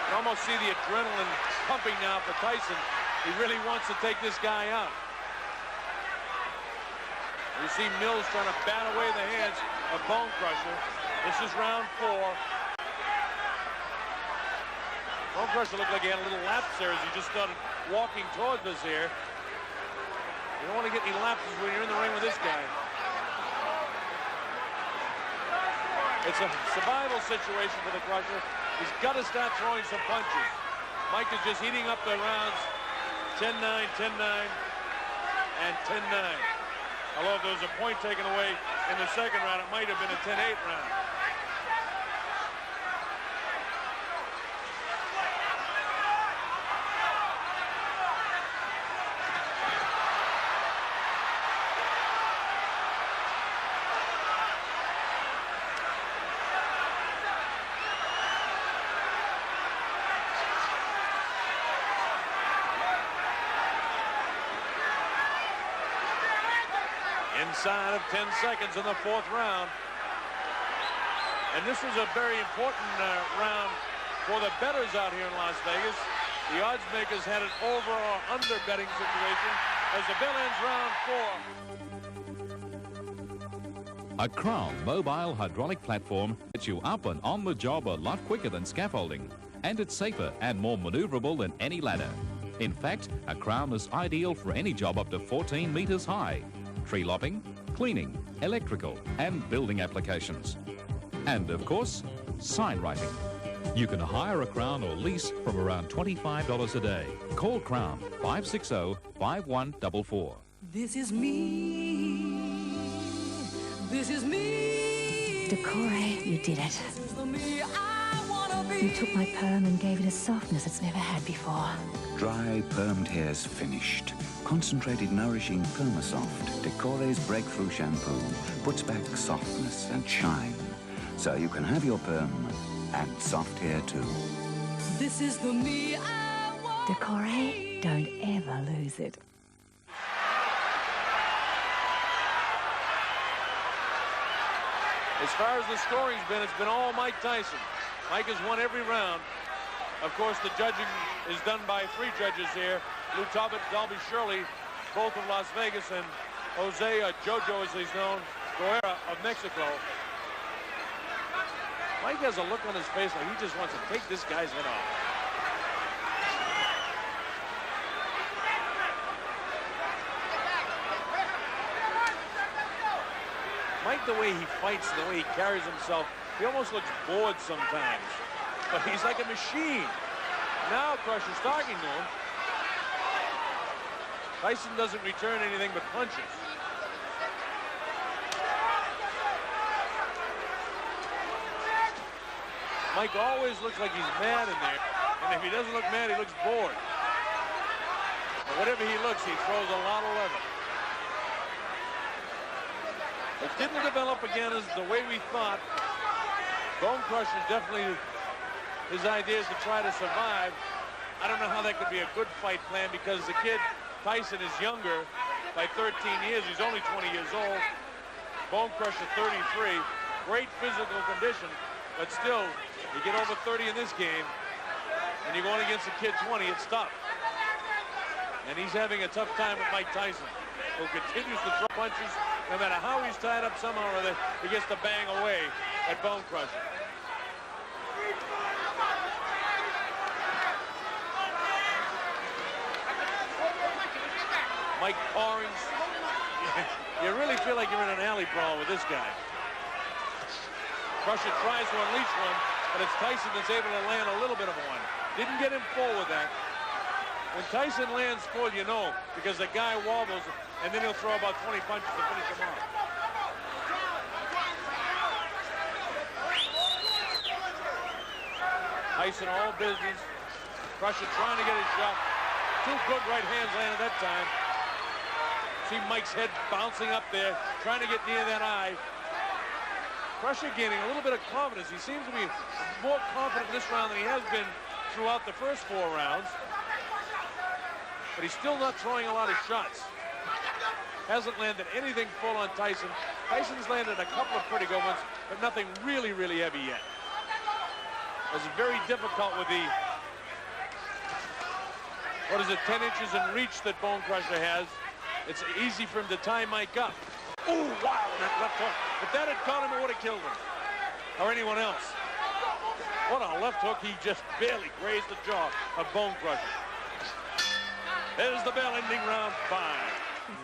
You almost see the adrenaline pumping now for Tyson. He really wants to take this guy out. You see Mills trying to bat away the hands of Bone Crusher. This is round 4. Bone Crusher looked like he had a little lapse there as he just started walking towards us here. You don't want to get any lapses when you're in the ring with this guy. It's a survival situation for the Crusher. He's got to start throwing some punches. Mike is just heating up the rounds. 10-9, 10-9, and 10-9. Although if there was a point taken away in the second round, it might have been a 10-8 round. Inside of 10 seconds in the 4th round. And this is a very important round for the bettors out here in Las Vegas. The odds makers had an over or under betting situation as the bell ends round 4. A Crown mobile hydraulic platform gets you up and on the job a lot quicker than scaffolding, and it's safer and more manoeuvrable than any ladder. In fact, a Crown is ideal for any job up to 14 metres high. Tree lopping, cleaning, electrical and building applications. And of course, sign writing. You can hire a Crown or lease from around $25 a day. Call Crown 560-5144. This is me. This is me. Decore, you did it. This is the me I wanna be. You took my perm and gave it a softness it's never had before. Dry, permed hair's finished. Concentrated, nourishing Permasoft, Decore's breakthrough shampoo, puts back softness and shine. So you can have your perm and soft hair too. This is the me I want. Decore, don't ever lose it. As far as the scoring's been, it's been all Mike Tyson. Mike has won every round. Of course, the judging is done by 3 judges here. Lou Talbot, Dalby Shirley, both of Las Vegas, and Jose, Jojo as he's known, Guerra of Mexico. Mike has a look on his face like he just wants to take this guy's head off. Mike, the way he fights, the way he carries himself, he almost looks bored sometimes. But he's like a machine. Now Crusher's talking to him. Tyson doesn't return anything but punches. Mike always looks like he's mad in there. And if he doesn't look mad, he looks bored. But whatever he looks, he throws a lot of leather. It didn't develop again as the way we thought. Bone Crusher definitely, his idea is to try to survive. I don't know how that could be a good fight plan because the kid, Tyson, is younger by 13 years. He's only 20 years old. Bone Crusher, 33. Great physical condition, but still, you get over 30 in this game, and you're going against a kid 20, it's tough. And he's having a tough time with Mike Tyson, who continues to throw punches. No matter how he's tied up somehow or other, he gets to bang away at Bone Crusher. Mike Torrance. You really feel like you're in an alley brawl with this guy. Crusher tries to unleash one, but it's Tyson that's able to land a little bit of one. Didn't get him full with that. When Tyson lands full, you know, because the guy wobbles, and then he'll throw about 20 punches to finish him off. Tyson all business. Crusher trying to get his shot. 2 good right hands landed that time. See Mike's head bouncing up there, trying to get near that eye. Crusher gaining a little bit of confidence. He seems to be more confident in this round than he has been throughout the first 4 rounds. But he's still not throwing a lot of shots. Hasn't landed anything full on Tyson. Tyson's landed a couple of pretty good ones, but nothing really, really heavy yet. It's very difficult with the, 10 inches in reach that Bone Crusher has. It's easy for him to tie Mike up. Oh, wow, that left hook. If that had caught him, it would have killed him. Or anyone else. What a left hook. He just barely grazed the jaw of Bone Crusher. There's the bell ending round 5.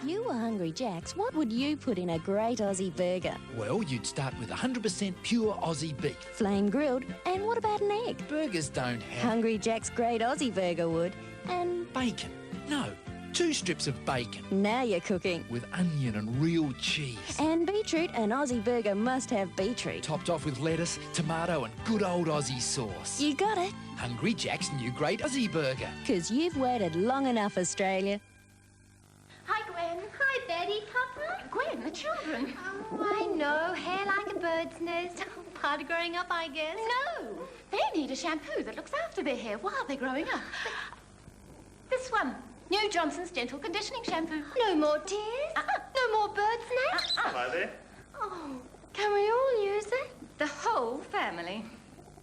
If you were Hungry Jack's, what would you put in a great Aussie burger? Well, you'd start with 100% pure Aussie beef. Flame grilled. And what about an egg? Burgers don't have... Hungry Jack's great Aussie burger would. And... bacon. No, 2 strips of bacon. Now you're cooking. With onion and real cheese. And beetroot. An Aussie burger must have beetroot. Topped off with lettuce, tomato and good old Aussie sauce. You got it. Hungry Jack's new great Aussie burger. 'Cause you've waited long enough, Australia. Hi, Gwen. Hi, Betty. Papa. Gwen, the children. Oh, I know. Hair like a bird's nest. Part of growing up, I guess. No. They need a shampoo that looks after their hair while they're growing up. This one. New Johnson's Gentle Conditioning Shampoo. No more tears? No more bird's nest? Hello there. Oh, can we all use it? The whole family.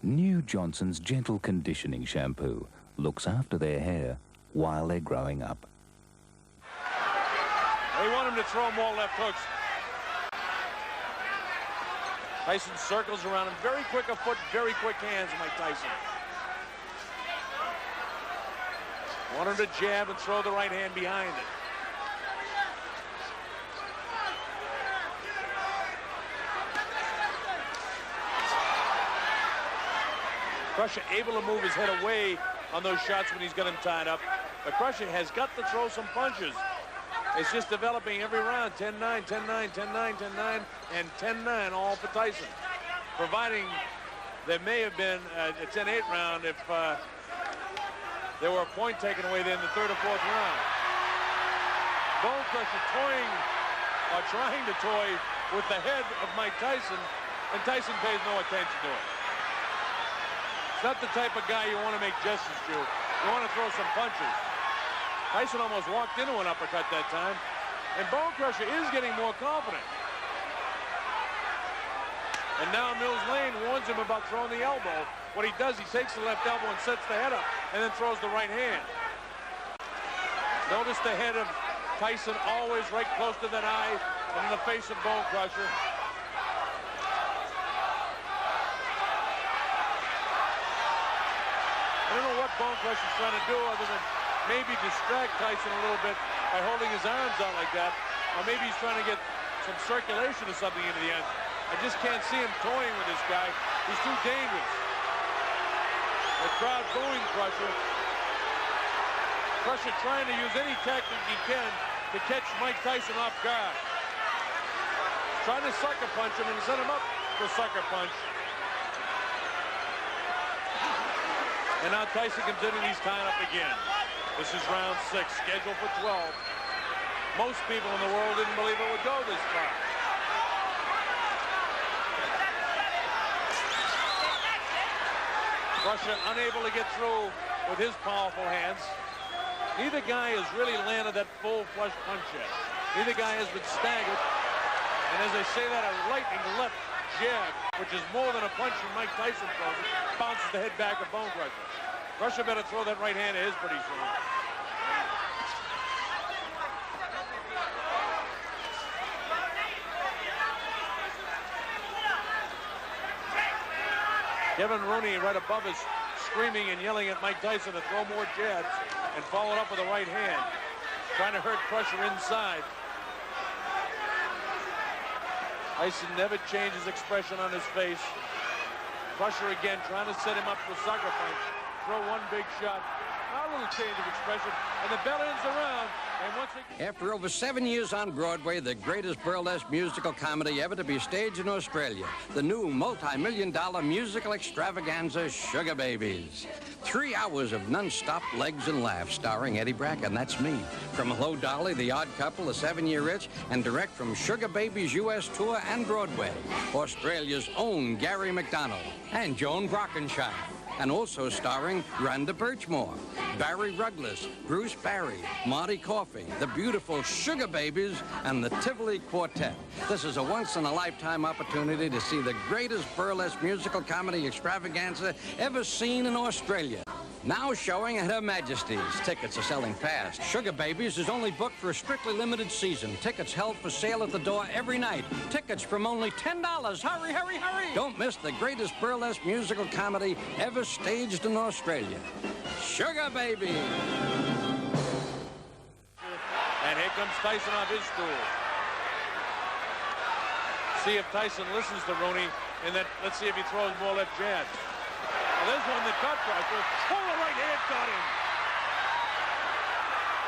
New Johnson's Gentle Conditioning Shampoo looks after their hair while they're growing up. They want him to throw more left hooks. Tyson circles around him. Very quick of foot, very quick hands, Mike Tyson. Wanted to jab and throw the right hand behind it. Crusher able to move his head away on those shots when he's got him tied up. But Crusher has got to throw some punches. It's just developing every round. 10-9, 10-9, 10-9, 10-9, and 10-9 all for Tyson. Providing there may have been a 10-8 round if there were a point taken away there in the third or fourth round. Bone Crusher toying, or trying to toy with the head of Mike Tyson, and Tyson pays no attention to it. It's not the type of guy you want to make gestures to. You want to throw some punches. Tyson almost walked into an uppercut that time, and Bone Crusher is getting more confident. And now Mills Lane warns him about throwing the elbow. What he does, he takes the left elbow and sets the head up, and then throws the right hand. Notice the head of Tyson always right close to that eye and in the face of Bone Crusher. I don't know what Bone Crusher's trying to do other than maybe distract Tyson a little bit by holding his arms out like that. Or maybe he's trying to get some circulation or something into the end. I just can't see him toying with this guy. He's too dangerous. The crowd booing Crusher. Crusher trying to use any tactic he can to catch Mike Tyson off guard. Trying to sucker punch him and set him up for a sucker punch. And now Tyson comes in and he's tying up again. This is round 6, scheduled for 12. Most people in the world didn't believe it would go this far. Crusher unable to get through with his powerful hands. Neither guy has really landed that full flush punch yet. Neither guy has been staggered. And as I say that, a lightning left jab, which is more than a punch from Mike Tyson throws, bounces the head back of Bone Crusher. Crusher better throw that right hand of his pretty soon. Kevin Rooney right above us screaming and yelling at Mike Tyson to throw more jabs and follow it up with a right hand. Trying to hurt Crusher inside. Tyson never changes expression on his face. Crusher again trying to set him up for a sucker punch. Throw one big shot. A little change of expression. And the bell ends the round. And once again... After over 7 years on Broadway, the greatest burlesque musical comedy ever to be staged in Australia, the new multi-million-dollar musical extravaganza, Sugar Babies. 3 hours of non-stop legs and laughs starring Eddie Bracken, that's me. From Hello Dolly, The Odd Couple, The 7-Year Itch, and direct from Sugar Babies U.S. Tour and Broadway. Australia's own Gary McDonald and Joan Brockenshire. And also starring Rhonda Birchmore, Barry Ruggles, Bruce Barry, Marty Coffey, the beautiful Sugar Babies, and the Tivoli Quartet. This is a once-in-a-lifetime opportunity to see the greatest burlesque musical comedy extravaganza ever seen in Australia. Now showing at Her Majesty's. Tickets are selling fast. Sugar Babies is only booked for a strictly limited season. Tickets held for sale at the door every night. Tickets from only $10. Hurry, hurry, hurry! Don't miss the greatest burlesque musical comedy ever staged in Australia. Sugar Baby! And here comes Tyson off his stool. See if Tyson listens to Rooney, and then let's see if he throws more left jabs. Well, there's one that caught Crusher. Oh, the right hand got him.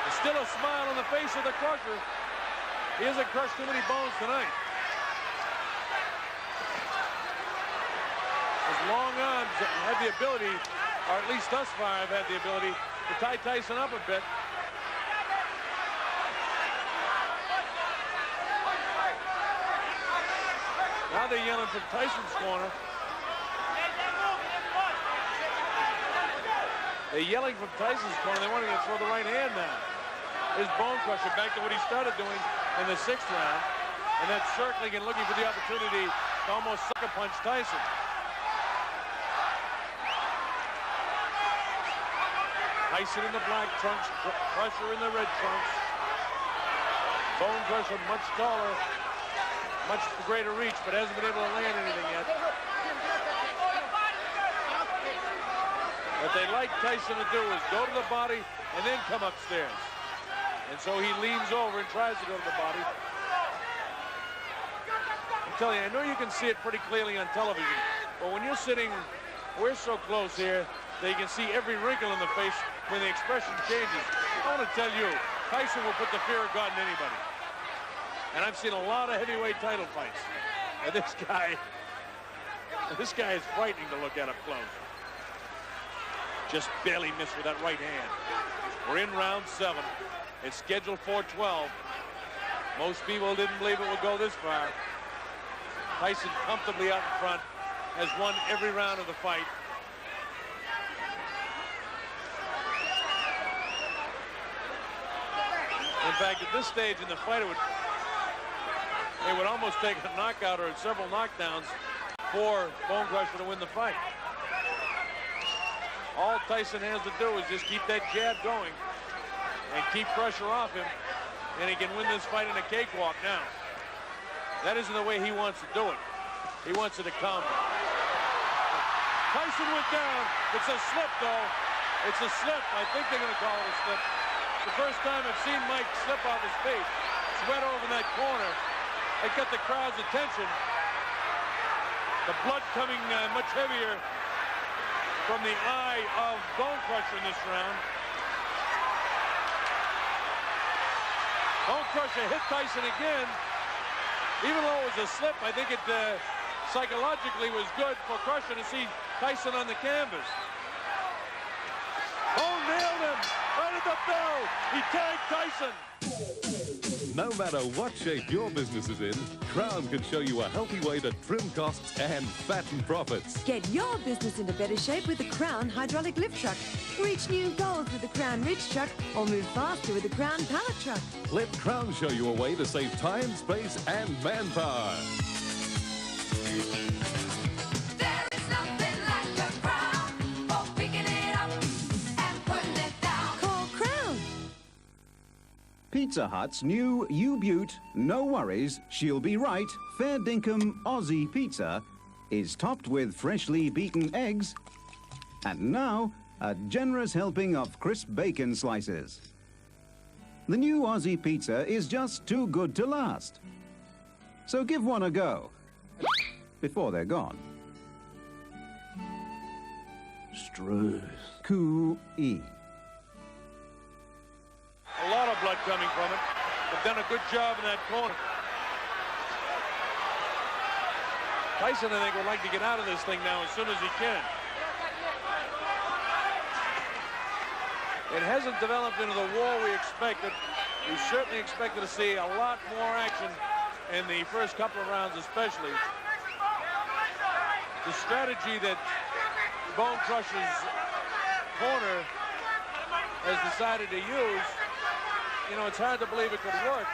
There's still a smile on the face of the Crusher. He hasn't crushed too many bones tonight. His long arms have the ability, or at least thus far have had the ability, to tie Tyson up a bit. Now they're yelling from Tyson's corner. They're yelling from Tyson's corner. They want him to throw the right hand now. Here's Bone Crusher back to what he started doing in the 6th round. And that's circling and looking for the opportunity to almost sucker punch Tyson. Tyson in the black trunks, Crusher in the red trunks. Bone Crusher much taller, much greater reach, but hasn't been able to land anything yet. What they like Tyson to do is go to the body and then come upstairs. And so he leans over and tries to go to the body. I'm telling you, I know you can see it pretty clearly on television, but when you're sitting, we're so close here that you can see every wrinkle in the face when the expression changes. I want to tell you, Tyson will put the fear of God in anybody. And I've seen a lot of heavyweight title fights. And this guy is frightening to look at up close. Just barely missed with that right hand. We're in round 7. It's scheduled for 12. Most people didn't believe it would go this far. Tyson comfortably out in front, has won every round of the fight. In fact, at this stage in the fight, it would almost take a knockout or several knockdowns for Bone Crusher to win the fight. All Tyson has to do is just keep that jab going and keep pressure off him, and he can win this fight in a cakewalk now. That isn't the way he wants to do it. He wants it to come. Tyson went down. It's a slip, though. It's a slip. I think they're going to call it a slip. It's the first time I've seen Mike slip off his feet. Sweat over in that corner. It got the crowd's attention. The blood coming much heavier from the eye of Bone Crusher in this round. Bone Crusher hit Tyson again. Even though it was a slip, I think it psychologically was good for Crusher to see Tyson on the canvas. Bone nailed him right at the bell. He tagged Tyson. No matter what shape your business is in, Crown can show you a healthy way to trim costs and fatten profits. Get your business into better shape with the Crown hydraulic lift truck. Reach new goals with the Crown Ridge truck or move faster with the Crown pallet truck. Let Crown show you a way to save time, space, and manpower. Pizza Hut's new U-Butte, no worries, she'll be right, fair dinkum Aussie pizza is topped with freshly beaten eggs and now a generous helping of crisp bacon slices. The new Aussie pizza is just too good to last. So give one a go before they're gone. Struth. Coo-ee. A lot of blood coming from it. They've done a good job in that corner. Tyson, I think, would like to get out of this thing now as soon as he can. It hasn't developed into the war we expected. We certainly expected to see a lot more action in the first couple of rounds, especially. The strategy that Bone Crusher's corner has decided to use, you know, it's hard to believe it could work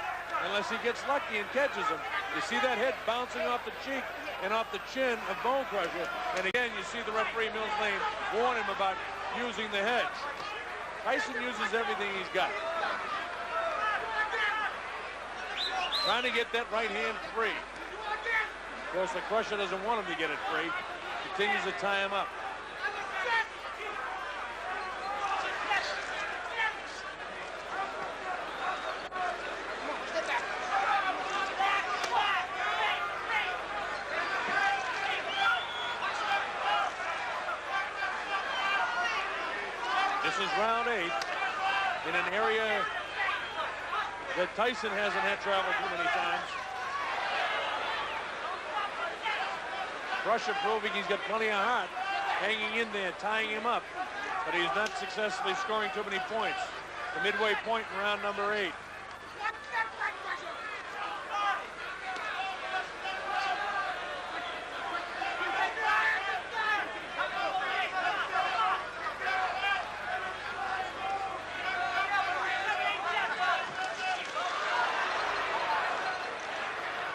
unless he gets lucky and catches him. You see that head bouncing off the cheek and off the chin of Bone Crusher. And again, you see the referee, Mills Lane, warn him about using the hedge. Tyson uses everything he's got. Trying to get that right hand free. Of course, the Crusher doesn't want him to get it free. Continues to tie him up. This is round 8 in an area that Tyson hasn't had traveled too many times. Crusher proving he's got plenty of heart, hanging in there, tying him up, but he's not successfully scoring too many points. The midway point in round number 8.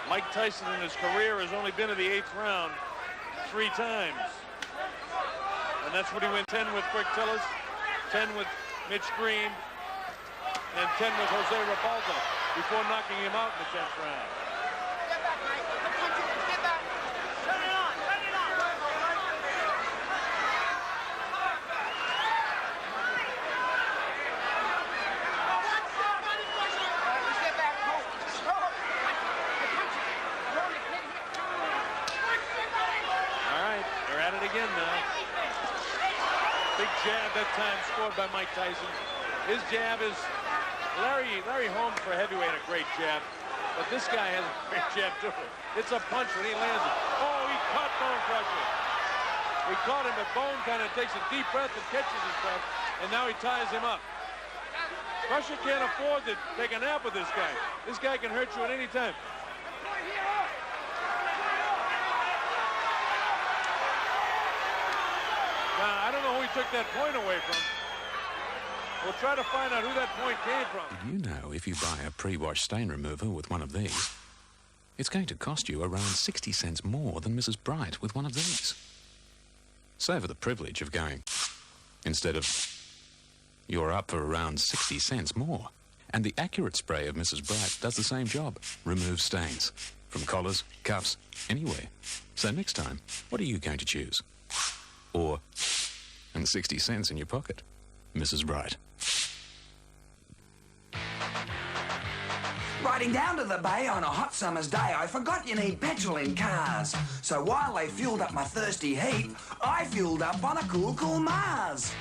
Mike Tyson in his career has only been to the 8th round 3 times. And that's when he went 10 with Quick Tillis, 10 with Mitch Green, and 10 with Jose Ribalta before knocking him out in the 10th round. Again now. Big jab that time scored by Mike Tyson. His jab is Larry Holmes for heavyweight, a great jab. But this guy has a great jab too. It's a punch when he lands it. Oh, he caught Bone Crusher. He caught him, but Bone kind of takes a deep breath and catches his breath, and now he ties him up. Crusher can't afford to take a nap with this guy. This guy can hurt you at any time. I don't know who he took that point away from. We'll try to find out who that point came from. You know, if you buy a pre-wash stain remover with one of these, it's going to cost you around 60 cents more than Mrs. Bright with one of these. Savor the privilege of going, instead of, you're up for around 60 cents more. And the Accurate spray of Mrs. Bright does the same job. Removes stains from collars, cuffs, anywhere. So next time, what are you going to choose? Or, and 60 cents in your pocket, Mrs. Bright. Riding down to the bay on a hot summer's day, I forgot you need petrol in cars. So while they fueled up my thirsty heat, I fueled up on a cool, cool Mars.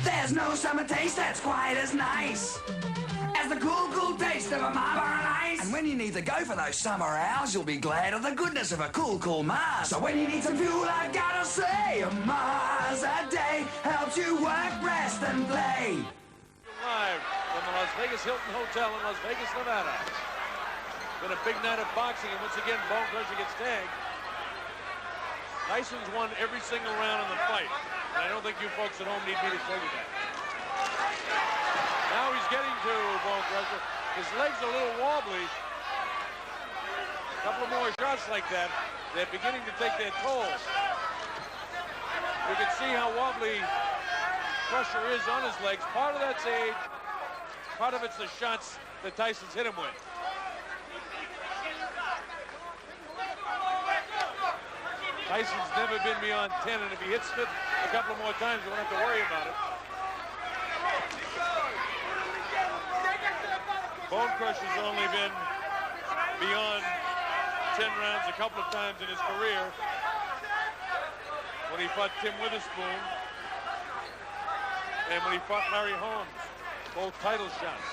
There's no summer taste that's quite as nice as the cool, cool taste of a Marlboro Ice. And when you need to go for those summer hours, you'll be glad of the goodness of a cool, cool Mars. So when you need some fuel, I gotta say, a Mars a day helps you work, rest, and play. Live from the Las Vegas Hilton Hotel in Las Vegas, Nevada. Been a big night of boxing, and once again, Bone Crusher gets tagged. Tyson's won every single round in the fight, and I don't think you folks at home need me to tell you that. Now he's getting to Bone Crusher. His legs are a little wobbly. A couple of more shots like that, they're beginning to take their toll. You can see how wobbly Crusher is on his legs. Part of that's age, part of it's the shots that Tyson's hit him with. Tyson's never been beyond 10, and if he hits it a couple more times, we won't have to worry about it. Bone Crusher's only been beyond 10 rounds a couple of times in his career. When he fought Tim Witherspoon and when he fought Larry Holmes, both title shots.